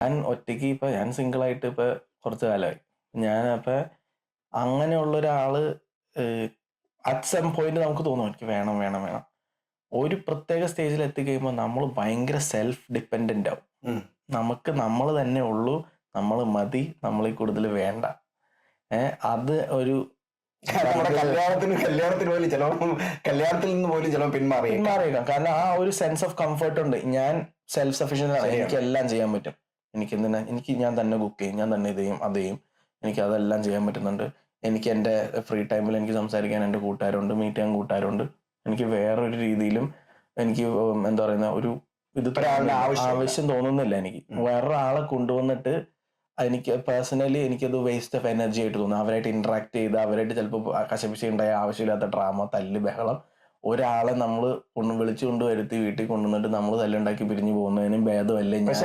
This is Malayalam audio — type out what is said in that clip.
ഞാൻ ഒറ്റയ്ക്ക് ഞാൻ സിംഗിളായിട്ട് കുറച്ച് കാലമായി. ഞാനപ്പോ അങ്ങനെയുള്ള ഒരാള് അറ്റ് സം പോയിന്റ് നമുക്ക് തോന്നും എനിക്ക് വേണം വേണം വേണം. ഒരു പ്രത്യേക സ്റ്റേജിൽ എത്തിക്കഴിയുമ്പോൾ നമ്മൾ ഭയങ്കര സെൽഫ് ഡിപ്പെൻഡന്റ് ആവും. നമുക്ക് നമ്മൾ തന്നെ ഉള്ളൂ, നമ്മൾ മതി, നമ്മളിൽ കൂടുതൽ വേണ്ട. അത് ഒരു കല്യാണത്തിൽ നിന്ന് പോലും ചിലപ്പോൾ പിന്മാറിയേക്കാം. കാരണം ആ ഒരു സെൻസ് ഓഫ് കംഫർട്ട് ഉണ്ട്. ഞാൻ സെൽഫ് സഫീഷ്യന്റ് ആണ്, എനിക്ക് എല്ലാം ചെയ്യാൻ പറ്റും. എനിക്ക് ഞാൻ തന്നെ കുക്ക് ചെയ്യും, ഞാൻ തന്നെ ഇത് ചെയ്യും, അത് ചെയ്യും, എനിക്ക് അതെല്ലാം ചെയ്യാൻ പറ്റുന്നുണ്ട്. എനിക്ക് എൻ്റെ ഫ്രീ ടൈമിൽ എനിക്ക് സംസാരിക്കാൻ എൻ്റെ കൂട്ടുകാരുണ്ട്, മീറ്റ് ചെയ്യാൻ കൂട്ടുകാരുണ്ട്. എനിക്ക് വേറൊരു രീതിയിലും എനിക്ക് എന്താ പറയുന്ന ഒരു ആവശ്യം തോന്നുന്നില്ല. എനിക്ക് വേറൊരാളെ കൊണ്ടുവന്നിട്ട് എനിക്ക് പേഴ്സണലി എനിക്കത് വേസ്റ്റ് ഓഫ് എനർജി ആയിട്ട് തോന്നുന്നു. അവരായിട്ട് ഇന്ററാക്ട് ചെയ്ത് അവരായിട്ട് ചിലപ്പോൾ കശപിശയുണ്ടായ ആവശ്യമില്ലാത്ത ഡ്രാമ, തല്ല്, ബഹളം. ഒരാളെ നമ്മൾ വിളിച്ചു കൊണ്ട് വരുത്തി വീട്ടിൽ കൊണ്ടുവന്നിട്ട് നമ്മൾ തല്ലുണ്ടാക്കി പിരിഞ്ഞു പോകുന്നതിനും ഭേദമല്ലേ ഞാൻ